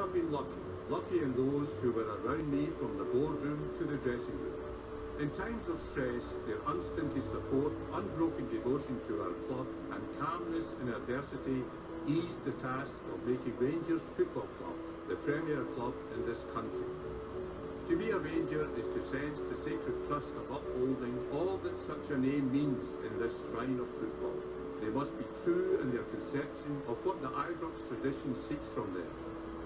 have been lucky. Lucky in those who were around me from the boardroom to the dressing room. In times of stress, their unstinted support, unbroken devotion to our club and calmness in adversity eased the task of making Rangers Football Club the premier club in this country. To be a Ranger is to sense the sacred trust of upholding all that such a name means in this shrine of football. They must be true in their conception of what the Ibrox tradition seeks from them.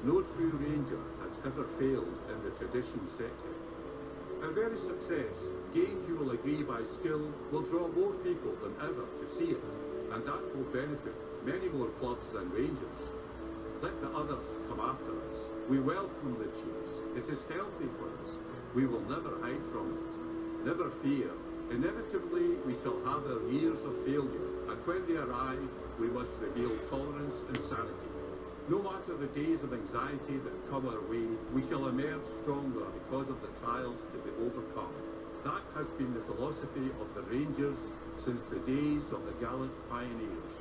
No true Ranger has ever failed in the tradition setting. Our very success, gained you will agree by skill, will draw more people than ever to see it, and that will benefit many more clubs than Rangers. Let the others come after us. We welcome the cheese. It is healthy for us. We will never hide from it. Never fear. Inevitably, we shall have our years of failure, and when they arrive, we must reveal tolerance and sanity. No matter the days of anxiety that come our way, we shall emerge stronger because of the trials to be overcome. That has been the philosophy of the Rangers since the days of the gallant pioneers.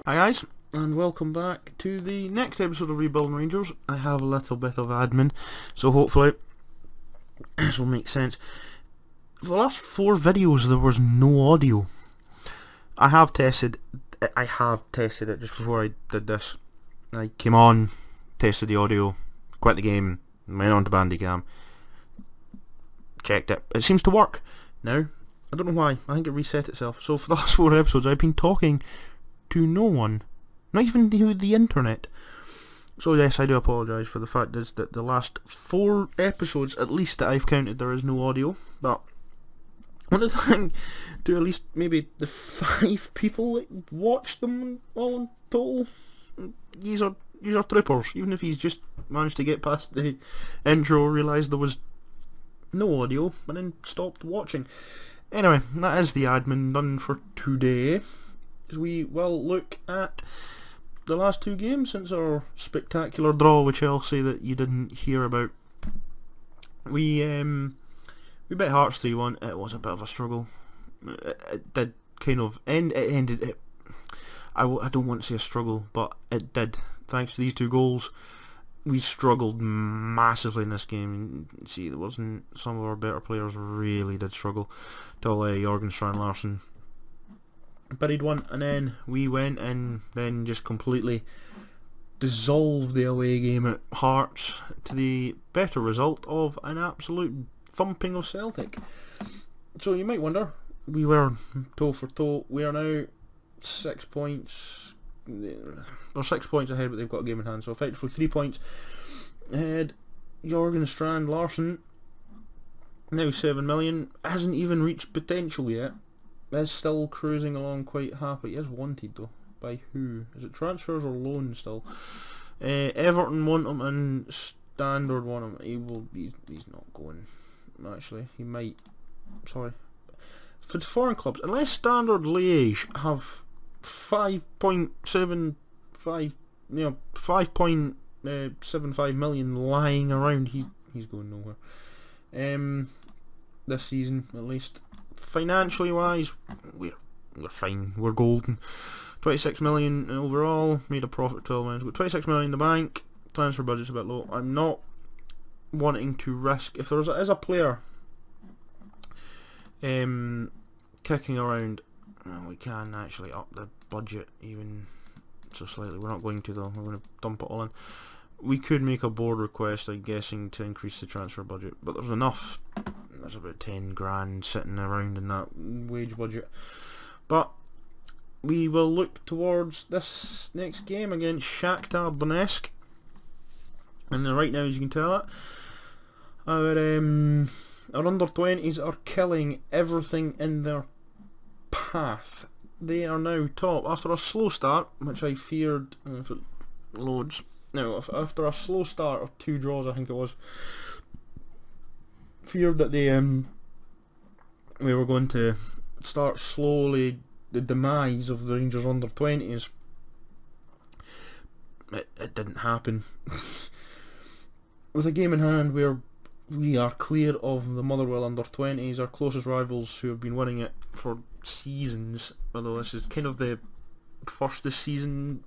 Hi guys, and welcome back to the next episode of Rebuildin Rangers. I have a little bit of admin, so hopefully this will make sense. For the last 4 videos there was no audio. I have tested it just before I did this. I came on, tested the audio, quit the game, went on to Bandicam, checked it. It seems to work now. I don't know why. I think it reset itself. So for the last 4 episodes I've been talking to no one, not even the internet. So yes, I do apologise for the fact that the last 4 episodes at least that I've counted there is no audio, but I want to thank to at least maybe the 5 people that watched them all in total. These are troopers. Even if he's just managed to get past the intro, realised there was no audio, and then stopped watching. Anyway, that is the admin done for today. As we will look at the last 2 games since our spectacular draw with Chelsea that you didn't hear about. We bet Hearts 3-1. It was a bit of a struggle. It did kind of end. It ended. I don't want to say a struggle, but it did. Thanks to these 2 goals, we struggled massively in this game. See, there wasn't. Some of our better players really did struggle. Till Jorgen Strand Larsen buried one, and then we went and then just completely dissolved the away game at Hearts to the better result of an absolute thumping of Celtic. So you might wonder, we were toe for toe. We are now 6 points. We're 6 points ahead, but they've got a game in hand. So effectively 3 points ahead. Jorgen Strand Larsen, now 7 million, hasn't even reached potential yet. Is still cruising along quite happy. He is wanted though. By who? Is it transfers or loans still? Everton want him and Standard want him. He's not going. Actually, he might. Sorry. For the foreign clubs, unless Standard Liège have 5.75 million lying around, he's going nowhere. This season at least. Financially wise, we're fine. We're golden. 26 million overall. Made a profit of 12 million. We've got 26 million in the bank. Transfer budget's a bit low. I'm not wanting to risk. If there is a player kicking around, we can actually up the budget even so slightly. We're not going to though. We're going to dump it all in. We could make a board request, I'm guessing, to increase the transfer budget, but there's enough. There's about 10 grand sitting around in that wage budget. But we will look towards this next game against Shakhtar Donetsk. And right now, as you can tell it, our under-20s are killing everything in their path. They are now top after a slow start, which I feared. If it loads. No, after a slow start of 2 draws, I think it was, feared that we were going to start slowly the demise of the Rangers under-20s. It didn't happen. With a game in hand, we are clear of the Motherwell under-20s, our closest rivals who have been winning it for seasons. although this is kind of the first this season,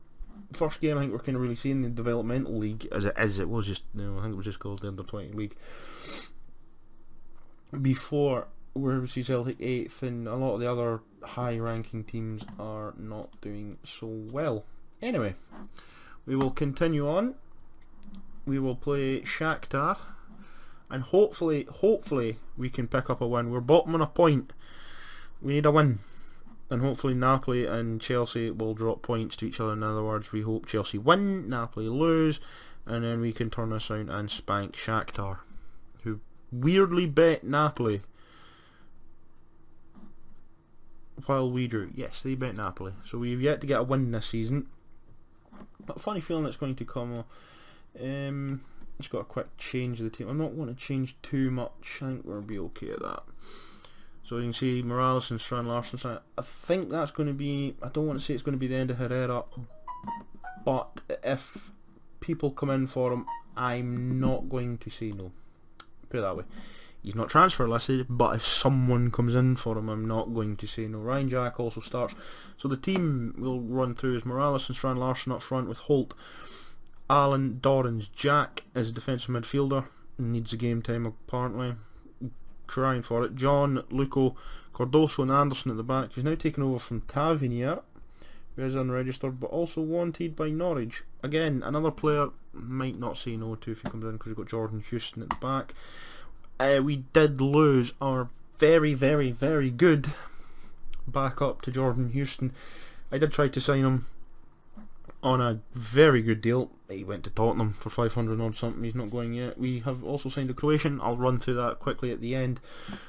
first game I think we're kind of really seeing the developmental league as it is. It was just, I think it was just called the Under 20 League. Before, where we see Celtic 8th, and a lot of the other high ranking teams are not doing so well. Anyway, we will continue on. We will play Shakhtar, and hopefully we can pick up a win. We're bottom on a point. We need a win, and hopefully Napoli and Chelsea will drop points to each other. In other words, we hope Chelsea win, Napoli lose, and then we can turn this around and spank Shakhtar, who weirdly bet Napoli while we drew. Yes, they bet Napoli. So we've yet to get a win this season. But a funny feeling it's going to come. Just got a quick change of the team. I'm not going to change too much. I think we'll be okay at that. So you can see Morales and Strand Larson. I think that's going to be, I don't want to say it's going to be the end of Herrera, but if people come in for him, I'm not going to say no. Put it that way. He's not transfer listed, but if someone comes in for him, I'm not going to say no. Ryan Jack also starts. So the team we'll run through is Morales and Strand Larson up front with Holt, Allen, Dorrans. Jack is a defensive midfielder, needs a game time apparently, trying for it. John, Luco, Cardoso and Anderson at the back. He's now taken over from Tavernier, who is unregistered but also wanted by Norwich. Again, another player might not say no to if he comes in, because we've got Jordan Houston at the back. We did lose our very good backup to Jordan Houston. I did try to sign him on a very good deal. He went to Tottenham for 500 odd something. He's not going yet. We have also signed a Croatian. I'll run through that quickly at the end.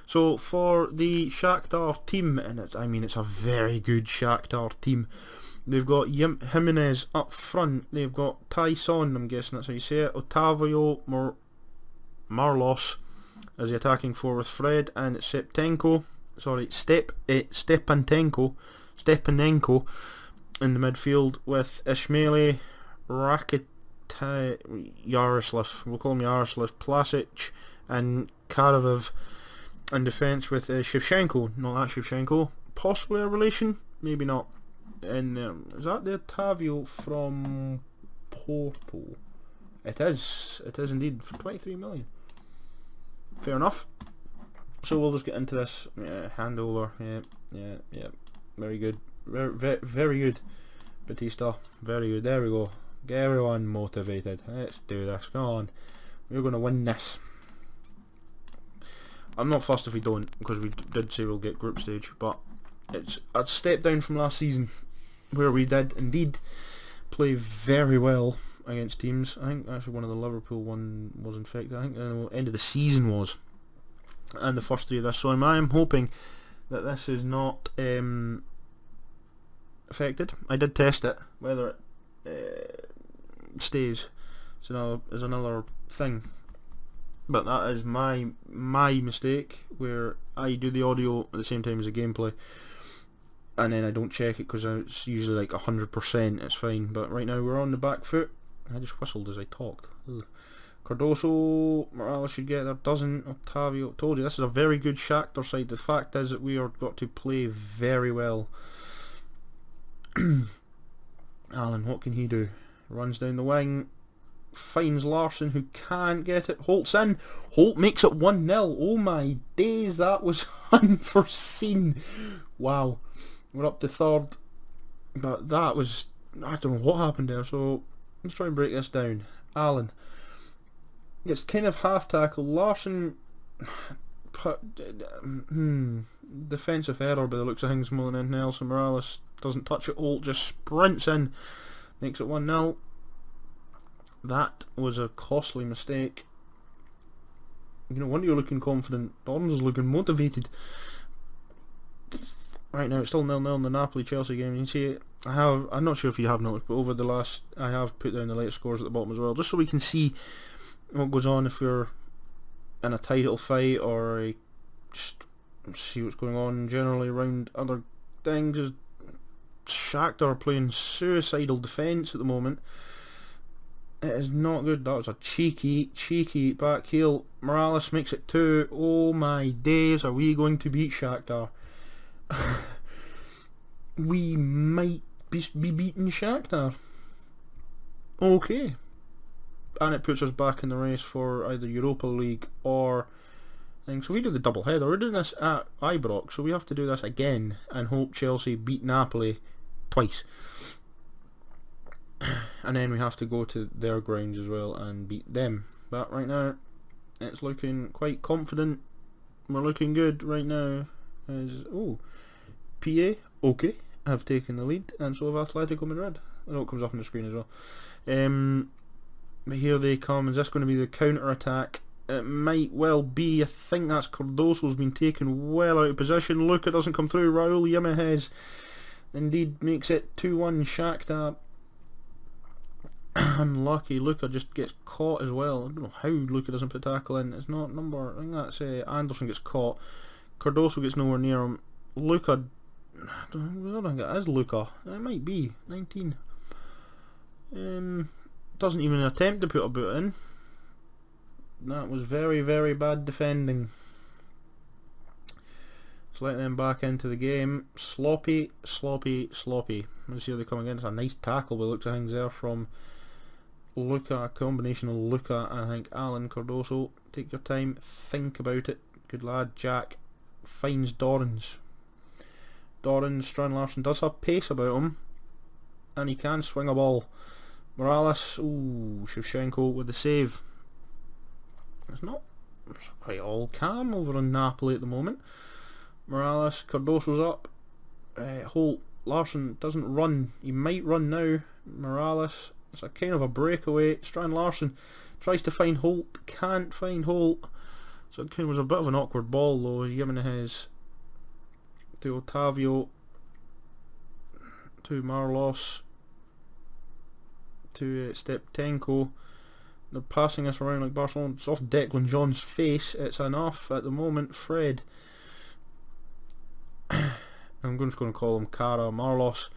So for the Shakhtar team, and it's a very good Shakhtar team. They've got Jimenez up front. They've got Tyson, I'm guessing that's how you say it. Otavio Marlos as the attacking four with Fred, and Stepanenko in the midfield with Ismaili, Yaroslav, we'll call him Yaroslav, Plasic and Karavev in defence with Shevchenko, not that Shevchenko, possibly a relation, maybe not. And is that the Otavio from Porto? It is indeed, for 23 million. Fair enough. So we'll just get into this. Handover. Yeah. Very good. Very good. Batista. Very good. There we go. Get everyone motivated. Let's do this. Come on. We're going to win this. I'm not fussed if we don't, because we did say we'll get group stage, but it's a step down from last season, where we did indeed play very well against teams. I think actually one of the Liverpool one was infected. I think the end of the season was, and the first three of this. So I am hoping that this is not affected. I did test it. Whether it stays is another thing. But that is my mistake, where I do the audio at the same time as the gameplay, and then I don't check it because it's usually like 100%. It's fine. But right now we're on the back foot. I just whistled as I talked. Ugh. Cardoso, Morales should get there, doesn't. Otavio, told you this is a very good Shakhtar side. The fact is that we are got to play very well. Allen, what can he do? Runs down the wing, finds Larson, who can't get it. Holt's in. Holt makes it 1-0. Oh my days, that was unforeseen. Wow. We're up to third, but that was, I don't know what happened there. So let's try and break this down. Allen gets kind of half tackle. Larson, defensive error by the looks of things more than anything else. And Morales doesn't touch it. Holt just sprints in, makes it 1-0. That was a costly mistake. You know, wonder you're looking confident. Dorrans is looking motivated. Right now it's still 0-0 in the Napoli-Chelsea game. You can see it. I'm not sure if you have noticed, but over the last, I have put down the latest scores at the bottom as well, just so we can see what goes on if you're in a title fight, or just see what's going on generally around other things. As Shakhtar are playing suicidal defence at the moment. It is not good. That was a cheeky back heel. Morales makes it 2. Oh my days, are we going to beat Shakhtar? we might be beating Shakhtar. Okay. And it puts us back in the race for either Europa League or... So we do the double header. We're doing this at Ibrox, so we have to do this again and hope Chelsea beat Napoli twice. And then we have to go to their grounds as well and beat them. But right now, it's looking quite confident. We're looking good right now. PA, okay, have taken the lead, and so have Atletico Madrid. I know it comes up on the screen as well. But here they come. Is this going to be the counter-attack? It might well be. I think that's Cardoso's been taken well out of position. Luka doesn't come through. Raul Jimenez indeed makes it 2-1 Shakhtar. Unlucky. Luka just gets caught as well. I don't know how Luka doesn't put a tackle in. It's not number... I think that's Anderson gets caught. Cardoso gets nowhere near him. Luka... I don't think it is Luka. It might be. 19. Doesn't even attempt to put a boot in. That was very, very bad defending. Let's let them back into the game. Sloppy, sloppy, sloppy. Let's see how they come again. It's a nice tackle by the looks of things there from Luka. A combination of Luka and I think Alan Cardoso. Take your time, think about it. Good lad. Jack finds Dorrans. Strand Larsen does have pace about him, and he can swing a ball. Morales, ooh, Shevchenko with the save. It's quite all calm over on Napoli at the moment. Morales, Cardoso's up. Holt, Larsen doesn't run. He might run now. Morales, it's a kind of a breakaway. Strand Larsen tries to find Holt, can't find Holt. So it was a bit of an awkward ball though. Jimenez to Otavio, to Marlos, to Steptenko. They're passing us around like Barcelona. It's off Declan John's face. It's enough at the moment. Fred. I'm just going to call him Cara. Marlos.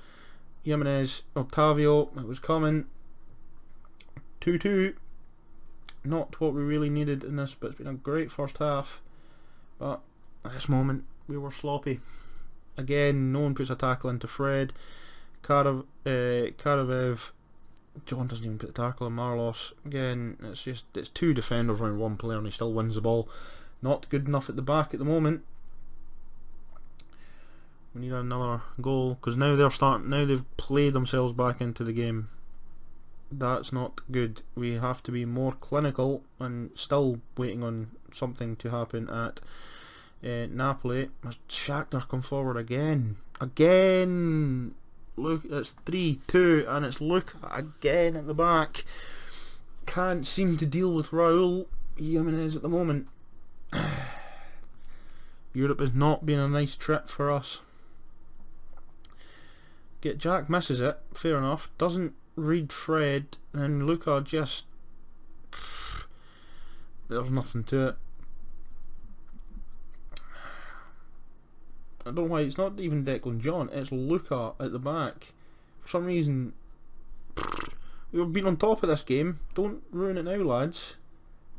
Jimenez. Otavio. It was coming. 2-2. Not what we really needed in this, but it's been a great first half. But at this moment, we were sloppy. Again, no one puts a tackle into Fred. Karavev. John doesn't even put the tackle on Marlos. Again, it's two defenders around one player and he still wins the ball. Not good enough at the back at the moment. We need another goal because now they've played themselves back into the game. That's not good. We have to be more clinical, and still waiting on something to happen at Napoli. Shakhtar come forward again. Look, it's 3-2 and it's Luka again at the back. Can't seem to deal with Raul Jimenez at the moment. Europe has not been a nice trip for us. Jack misses it, fair enough. Doesn't read Fred, and Luka just... There's nothing to it. I don't know why it's not even Declan John, it's Luka at the back. For some reason, we've been on top of this game. Don't ruin it now, lads.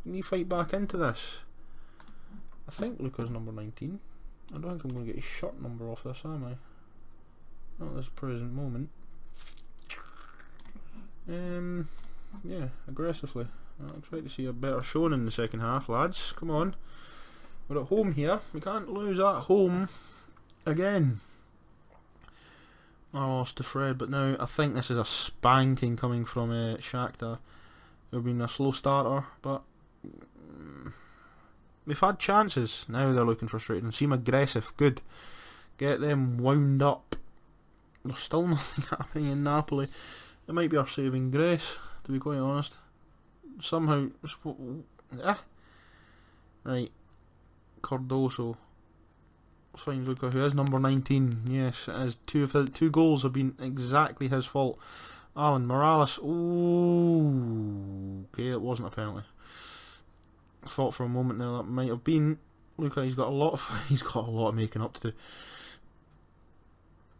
You need to fight back into this. I think Luka's number 19. I don't think I'm going to get his shirt number off this, am I? Not at this present moment. Yeah, aggressively. I expect to see a better showing in the second half, lads. Come on. We're at home here. We can't lose at home again. I lost to Fred, but now I think this is a spanking coming from Shakhtar. They've been a slow starter, but they've had chances. Now they're looking frustrated. Seem aggressive. Good. Get them wound up. There's still nothing happening in Napoli. It might be our saving grace, to be quite honest. Somehow... Right. Cardoso finds Luka, who is number 19. Yes, it is. Two goals have been exactly his fault. Alan Morales. Ooh. Okay, it wasn't a penalty. I thought for a moment now that might have been. Luka, he's got a lot of making up to do.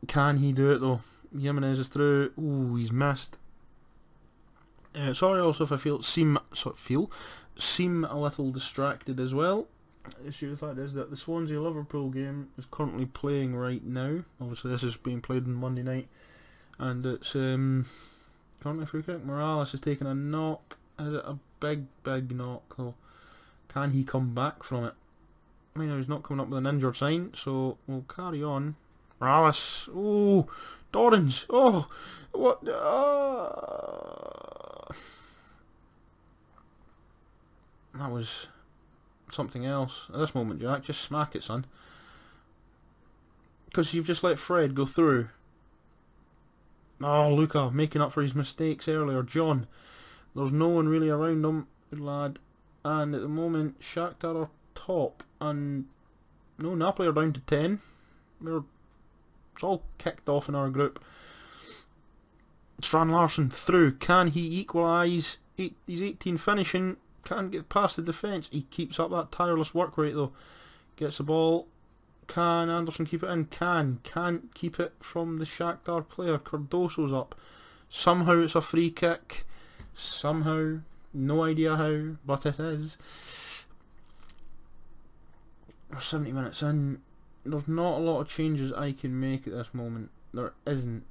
Can he do it though? Jimenez is through. Ooh, he's missed. Sorry also if I seem a little distracted as well. issue. The fact is that the Swansea-Liverpool game is currently playing right now. Obviously this is being played on Monday night, and it's currently a free kick. Morales is taking a knock. Is it a big knock though? Can he come back from it? I mean, he's not coming up with an injured sign, so we'll carry on. Morales. Oh, Dorrans. Oh, what? That was something else. At this moment, Jack, just smack it, son. Because you've just let Fred go through. Oh, Luca, making up for his mistakes earlier. John. There's no one really around him. Good lad. And at the moment, Shakhtar are top. And no, Napoli are down to 10. It's all kicked off in our group. Strand Larsen through. Can he equalise? He's 18 finishing. Can't get past the defence. He keeps up that tireless work rate though. Gets the ball. Can Anderson keep it in? Can't keep it from the Shakhtar player. Cardoso's up. Somehow it's a free kick. Somehow. No idea how, but it is. We're 70 minutes in. There's not a lot of changes I can make at this moment. There isn't.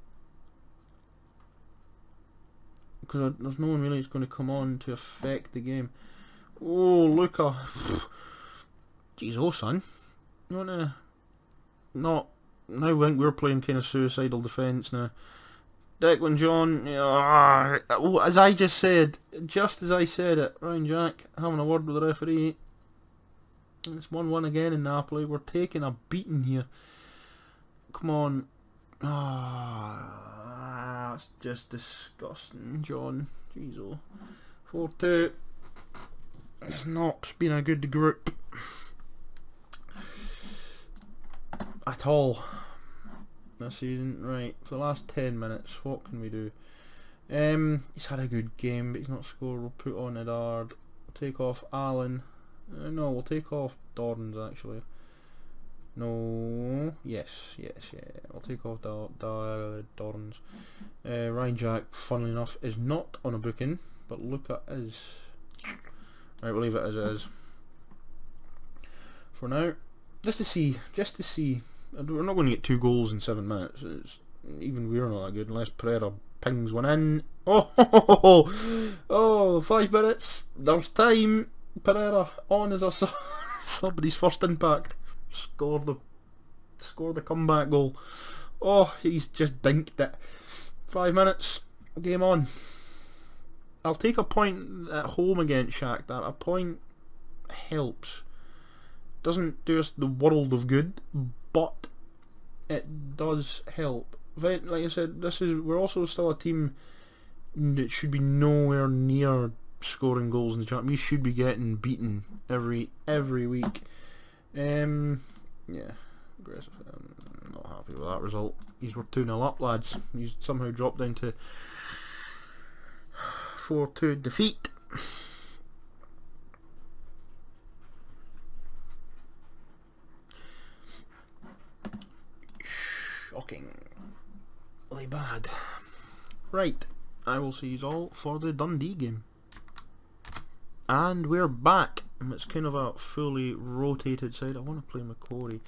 Because there's no one really that's going to come on to affect the game. Oh, Luca. Jeez, oh son. You want to... Not... Now I think we're playing kind of suicidal defence now. Declan John... as I just said. Just as I said it. Ryan Jack having a word with the referee. It's 1-1 again in Napoli. We're taking a beating here. Come on. It's just disgusting, John. Jeez, oh. 4-2. It's not been a good group at all this season. Right, for the last 10 minutes, what can we do? He's had a good game, but he's not scored. We'll put on Edard. We'll take off Allen. No, we'll take off Dorrans actually. No, yes, yeah. We'll take off Dorrans. Ryan Jack, funnily enough, is not on a booking, but Luca is. Right, we'll leave it as it is for now. Just to see. We're not going to get 2 goals in 7 minutes. Even we're not that good unless Pereira pings one in. Oh, 5 minutes. There's time. Pereira on as a somebody's first impact. Score the comeback goal. Oh, he's just dinked it. 5 minutes. Game on. I'll take a point at home against Shakhtar. A point helps. Doesn't do us the world of good, but it does help. Like I said, we're also still a team that should be nowhere near scoring goals in the champ. We should be getting beaten every week. Yeah, aggressive. I'm not happy with that result. We're 2-0 up, lads. He's somehow dropped down to 4-2 defeat. Shockingly bad. Right, I will see you all for the Dundee game. And we're back. It's kind of a fully rotated side. I want to play McCory,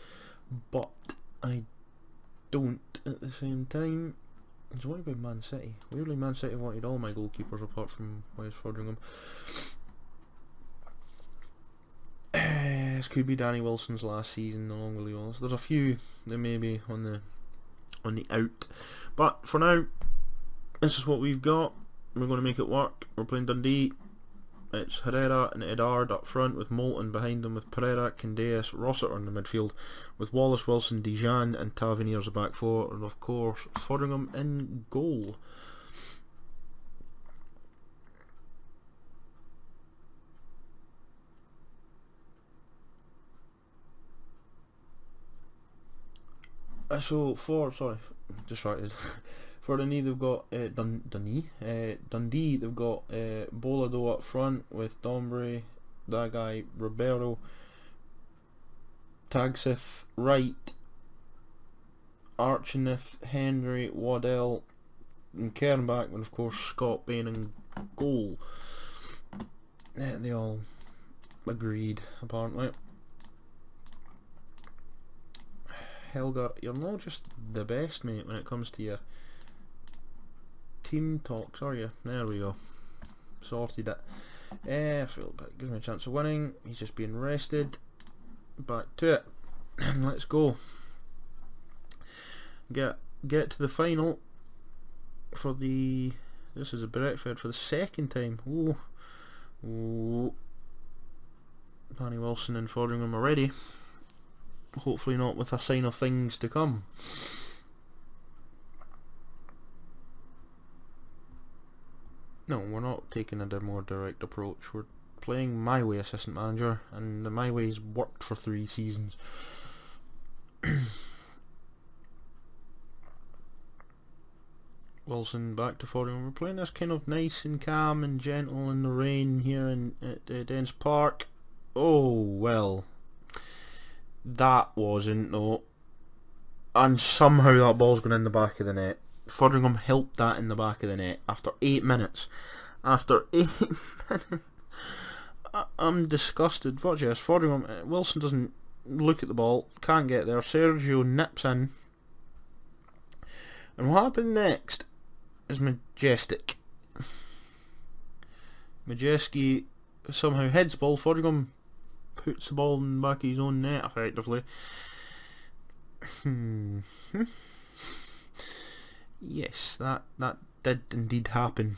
but I don't at the same time. So what about Man City? Weirdly, Man City wanted all my goalkeepers apart from Wes Fodringham. This could be Danny Wilson's last season along with Lee Wallace. There's a few that may be on the out, but for now, this is what we've got. We're going to make it work. We're playing Dundee. It's Herrera and Edard up front with Moulton behind them, with Pereira, Candeas, Rossiter in the midfield, with Wallace, Wilson, Dijan and Tavernier as the back four, and of course Fodringham in goal. So for distracted. For Dundee, they've got Dundee. They've got Bolado up front with Dombre, that guy Ribeiro, Tagsith, Wright, Archinith, Henry, Waddell, and Kernbach, and of course Scott Bain in goal. They all agreed, apparently. Helga, you're not just the best, mate, when it comes to your team talks, are you? There we go. Sorted it. Philbert gives me a chance of winning. He's just being rested. Back to it. Let's go. Get to the final for the... This is a Brentford for the second time. Ooh. Ooh. Danny Wilson and Fodringham already. Hopefully not with a sign of things to come. No, we're not taking a more direct approach. We're playing my way assistant manager, and the my way's worked for 3 seasons. Wilson back to Fodringham. We're playing this kind of nice and calm and gentle in the rain here at Dens Park. Oh well, that wasn't though, and somehow that ball's gone in the back of the net. Fodringham helped that in the back of the net after 8 minutes. After 8 minutes, I'm disgusted. Watch this, Fodringham. Wilson doesn't look at the ball, can't get there. Sergio nips in, and what happened next is majestic. Majeski somehow heads ball. Fodringham puts the ball in the back of his own net effectively. Yes, that did indeed happen.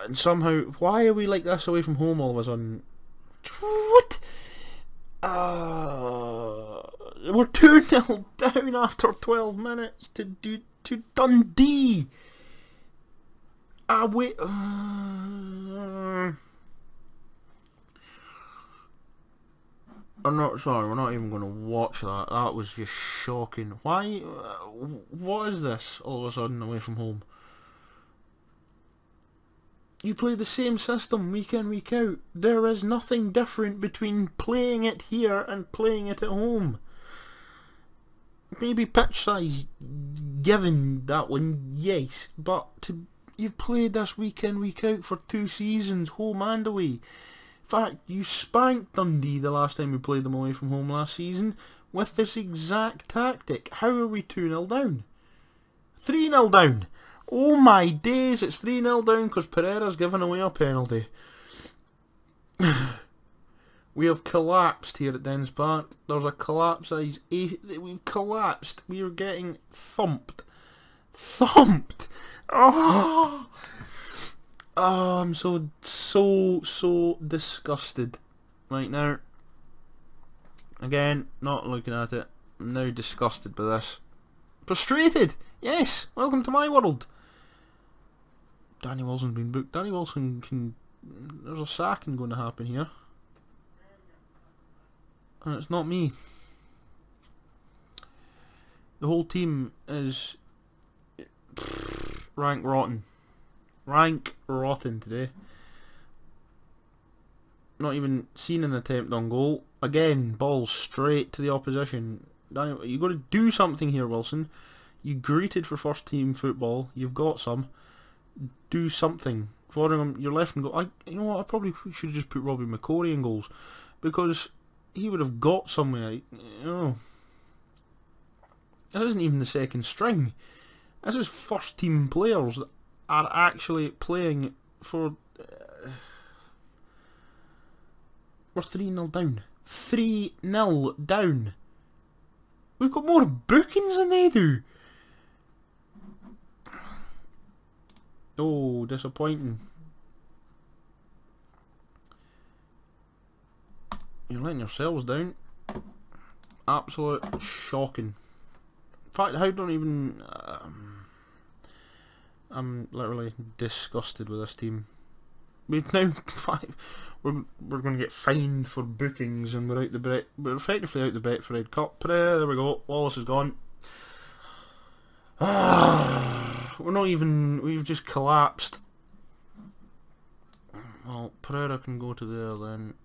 And somehow, why are we like this away from home all of a sudden? What? We're 2-0 down after 12 minutes to Dundee. Wait. I'm not sorry. We're not even going to watch that. That was just shocking. Why? What is this? All of a sudden, away from home. You play the same system week in, week out. There is nothing different between playing it here and playing it at home. Maybe pitch size given that one, yes, but you've played this week in, week out for 2 seasons, home and away. In fact, you spanked Dundee the last time we played them away from home last season with this exact tactic. How are we 2-0 down? 3-0 down! Oh my days, it's 3-0 down because Pereira's given away a penalty. We have collapsed here at Dens Park. There's a collapse size 8. We've collapsed. We are getting thumped. Thumped! Oh! I'm so disgusted right now. Again, not looking at it. I'm now disgusted by this. Frustrated! Yes! Welcome to my world! Danny Wilson's been booked. Danny Wilson can... There's a sacking going to happen here. And it's not me. The whole team is... rank rotten. Rank rotten today. Not even seen an attempt on goal. Again, ball straight to the opposition. Danny, you've got to do something here, Wilson. You greeted for first team football. You've got some. Do something. Fodringham, you're left and go. You know what? I probably should have just put Robbie McCorry in goals because he would have got somewhere. You know, this isn't even the second string. This is first team players that are actually playing for. We're 3-0 down. 3-0 down. We've got more bookings than they do. Oh, disappointing. You're letting yourselves down. Absolute shocking. In fact, I don't even... I'm literally disgusted with this team. We've now... We're going to get fined for bookings and we're out the bet. We're effectively out the bet for Red Cup. There we go. Wallace is gone. We're not even... We've just collapsed. Well, Pereira can go to there then.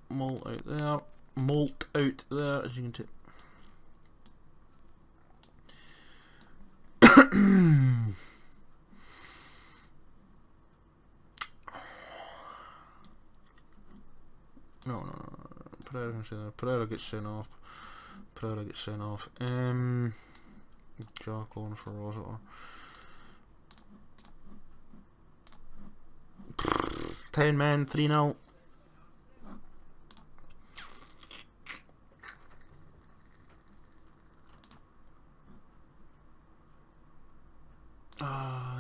Molt out there. Molt out there, as you can see. No. Pereira gets sent off. Jack on for Rossiter. 10 men, 3-0.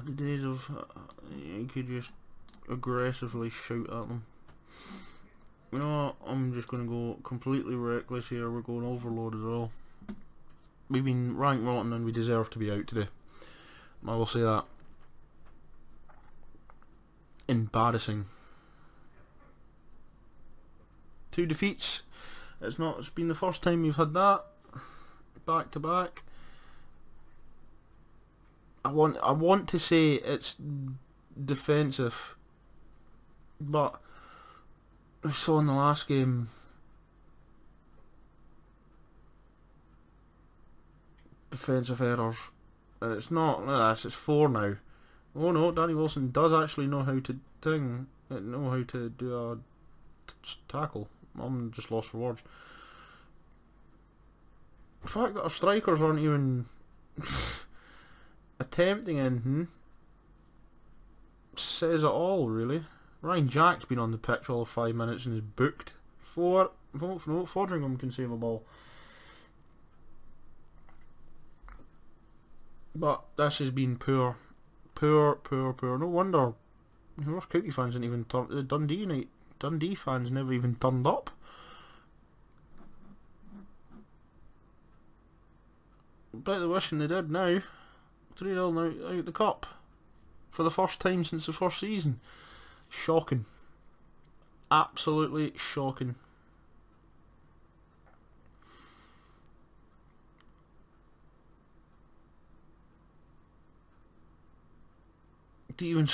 The days of you could just aggressively shout at them. You know what, I'm just going to go completely reckless here. We're going overload as well. We've been ranked rotten and we deserve to be out today. I will say that. Embarrassing. 2 defeats. It's been the first time we've had that back to back. I want to say it's defensive, but I saw in the last game defensive errors, and it's not this. It's 4 now. Oh no, Danny Wilson does actually know how to do a tackle. I'm just lost for words. The fact that our strikers aren't even attempting anything says it all, really. Ryan Jack's been on the pitch all of 5 minutes and is booked. Fodringham can save a ball. But this has been poor. Poor. No wonder Ross County fans didn't even turn. Dundee fans never even turned up. Bet they're wishing they did now. 3-0 now out the cup. For the first time since the first season. Shocking. Absolutely shocking. Do you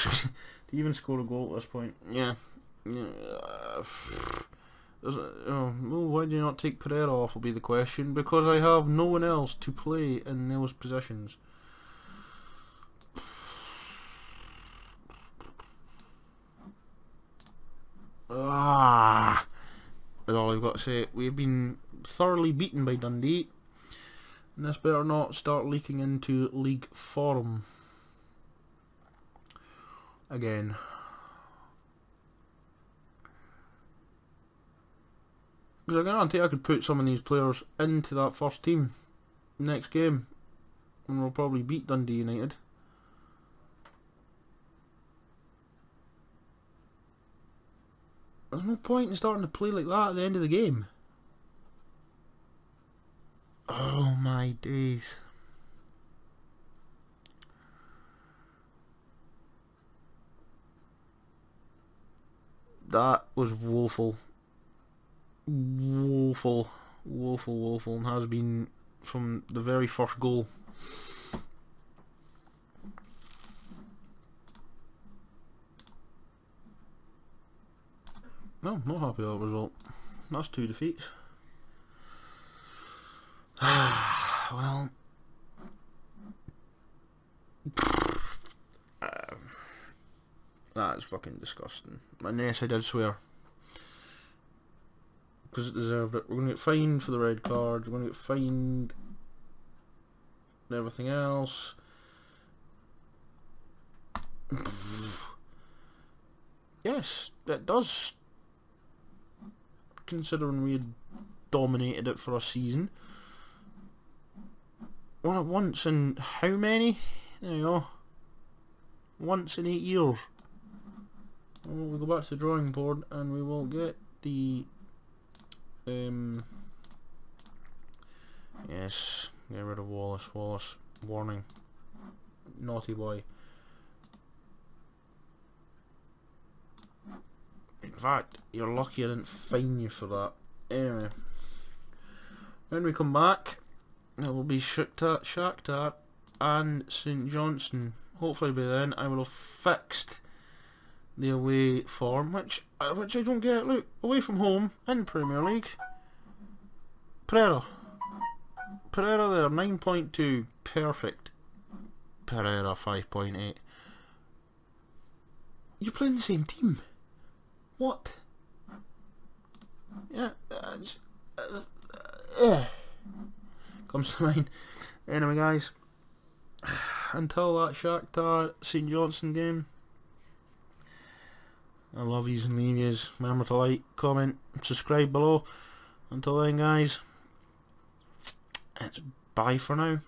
even score a goal at this point? Yeah. Why do you not take Pereira off will be the question. Because I have no one else to play in those positions. That's all I've got to say. We've been thoroughly beaten by Dundee, and this better not start leaking into league form again. Because I guarantee I could put some of these players into that first team next game, and we'll probably beat Dundee United. There's no point in starting to play like that at the end of the game. Oh my days. That was woeful. Woeful, and has been from the very first goal. No, not happy with that result. That's 2 defeats. Well, that is fucking disgusting. And yes, I did swear. Because it deserved it. We're going to get fined for the red cards. We're going to get fined and everything else. Yes, it does. Considering we had dominated it for a season. Won it once in how many? There you go. Once in 8 years. Well, we'll go back to the drawing board and we will get the yes, get rid of Wallace. Warning. Naughty boy. In fact, you're lucky I didn't fine you for that. Anyway, when we come back, it will be Shakhtar and St Johnstone. Hopefully by then I will have fixed the away form, which I don't get. Look, away from home in Premier League. Pereira there, 9.2, perfect. Pereira 5.8. You're playing the same team. What? comes to mind. Anyway, guys, until that Shakhtar St Johnstone game, I love yous and leave yous. Remember to like, comment, subscribe below. Until then, guys, it's bye for now.